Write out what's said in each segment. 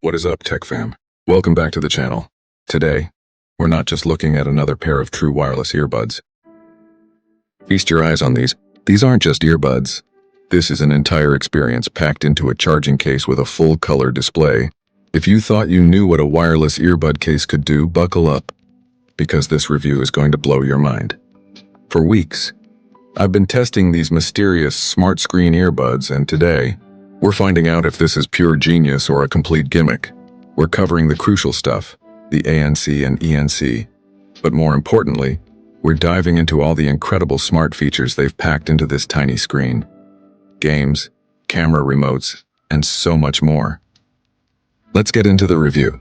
What is up, Tech Fam? Welcome back to the channel. Today, we're not just looking at another pair of true wireless earbuds. Feast your eyes on these. These aren't just earbuds. This is an entire experience packed into a charging case with a full-color display. If you thought you knew what a wireless earbud case could do, buckle up, because this review is going to blow your mind. For weeks, I've been testing these mysterious smart screen earbuds, and today, we're finding out if this is pure genius or a complete gimmick. We're covering the crucial stuff, the ANC and ENC. But more importantly, we're diving into all the incredible smart features they've packed into this tiny screen. Games, camera remotes, and so much more. Let's get into the review.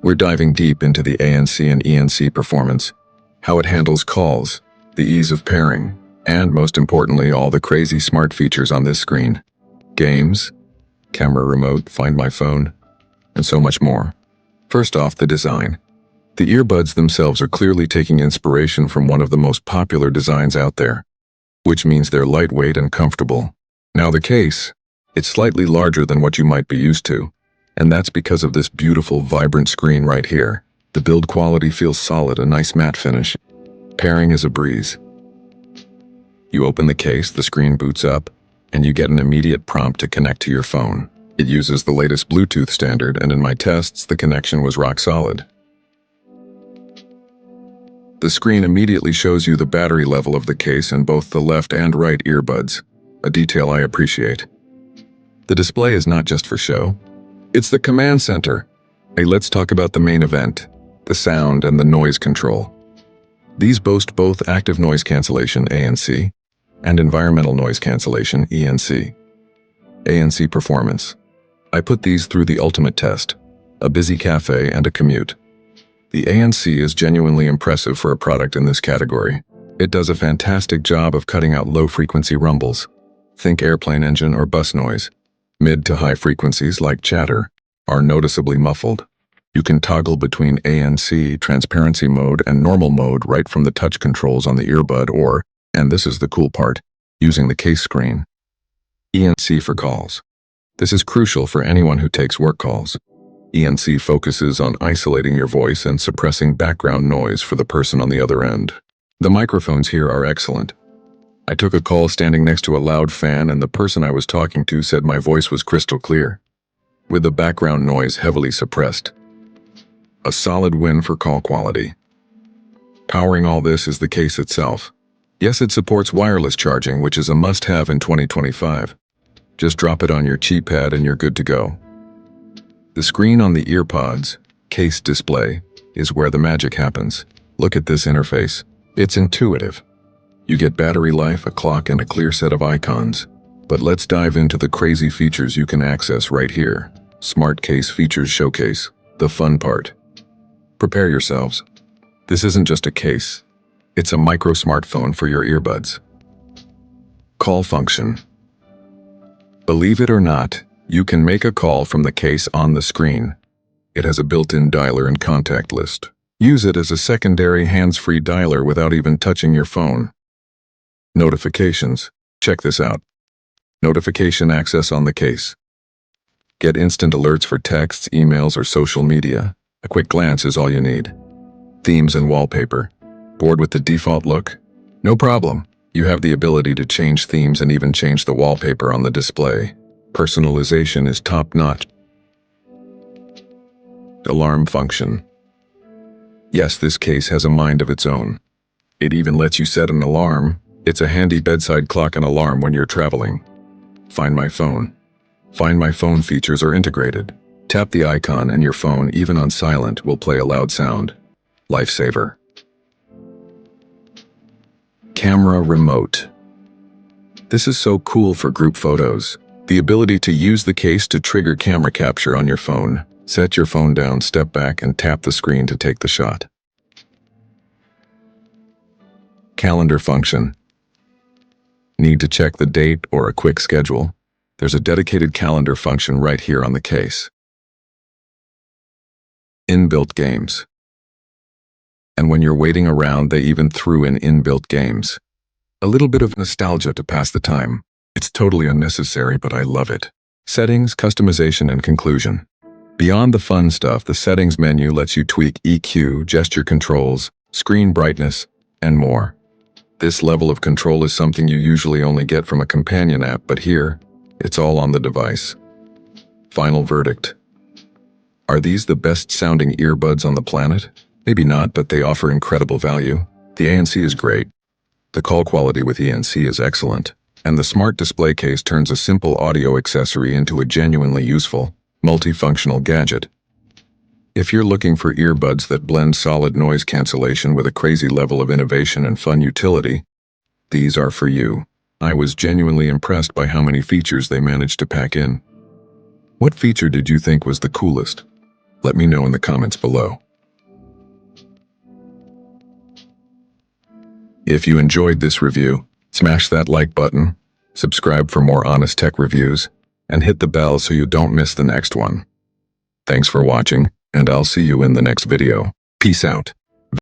We're diving deep into the ANC and ENC performance, how it handles calls, the ease of pairing, and most importantly, all the crazy smart features on this screen. Games, camera remote, find my phone, and so much more. First off, the design. The earbuds themselves are clearly taking inspiration from one of the most popular designs out there, which means they're lightweight and comfortable. Now the case, it's slightly larger than what you might be used to, and that's because of this beautiful, vibrant screen right here. The build quality feels solid, a nice matte finish. Pairing is a breeze. You open the case, the screen boots up, and you get an immediate prompt to connect to your phone. It uses the latest Bluetooth standard, and in my tests, the connection was rock solid. The screen immediately shows you the battery level of the case in both the left and right earbuds, a detail I appreciate. The display is not just for show. It's the command center. Hey, let's talk about the main event, the sound and the noise control. These boast both Active Noise Cancellation, ANC, and Environmental Noise Cancellation, ENC. ANC performance. I put these through the ultimate test, a busy cafe and a commute. The ANC is genuinely impressive for a product in this category. It does a fantastic job of cutting out low-frequency rumbles. Think airplane engine or bus noise. Mid to high frequencies like chatter are noticeably muffled. You can toggle between ANC, transparency mode, and normal mode right from the touch controls on the earbud or, and this is the cool part, using the case screen. ENC for calls. This is crucial for anyone who takes work calls. ENC focuses on isolating your voice and suppressing background noise for the person on the other end. The microphones here are excellent. I took a call standing next to a loud fan, and the person I was talking to said my voice was crystal clear, with the background noise heavily suppressed. A solid win for call quality. Powering all this is the case itself. Yes, it supports wireless charging, which is a must-have in 2025. Just drop it on your cheap pad and you're good to go. The screen on the Earpods case display is where the magic happens. Look at this interface. It's intuitive. You get battery life, a clock, and a clear set of icons. But let's dive into the crazy features you can access right here. Smart Case Features Showcase. The fun part. Prepare yourselves. This isn't just a case. It's a micro smartphone for your earbuds. Call function. Believe it or not, you can make a call from the case on the screen. It has a built-in dialer and contact list. Use it as a secondary hands-free dialer without even touching your phone. Notifications. Check this out. Notification access on the case. Get instant alerts for texts, emails, or social media. A quick glance is all you need. Themes and wallpaper. Bored with the default look? No problem. You have the ability to change themes and even change the wallpaper on the display. Personalization is top-notch. Alarm function. Yes, this case has a mind of its own. It even lets you set an alarm. It's a handy bedside clock and alarm when you're traveling. Find My Phone. Find My Phone features are integrated. Tap the icon and your phone, even on silent, will play a loud sound. Lifesaver. Camera remote. This is so cool for group photos. The ability to use the case to trigger camera capture on your phone. Set your phone down, step back, and tap the screen to take the shot. Calendar function. Need to check the date or a quick schedule? There's a dedicated calendar function right here on the case. Inbuilt Games. And when you're waiting around, they even threw in Inbuilt Games. A little bit of nostalgia to pass the time. It's totally unnecessary, but I love it. Settings, customization, and conclusion. Beyond the fun stuff, the settings menu lets you tweak EQ, gesture controls, screen brightness, and more. This level of control is something you usually only get from a companion app, but here, it's all on the device. Final verdict. Are these the best sounding earbuds on the planet? Maybe not, but they offer incredible value. The ANC is great. The call quality with ANC is excellent. And the smart display case turns a simple audio accessory into a genuinely useful, multifunctional gadget. If you're looking for earbuds that blend solid noise cancellation with a crazy level of innovation and fun utility, these are for you. I was genuinely impressed by how many features they managed to pack in. What feature did you think was the coolest? Let me know in the comments below. If you enjoyed this review, smash that like button, subscribe for more honest tech reviews, and hit the bell so you don't miss the next one. Thanks for watching, and I'll see you in the next video. Peace out.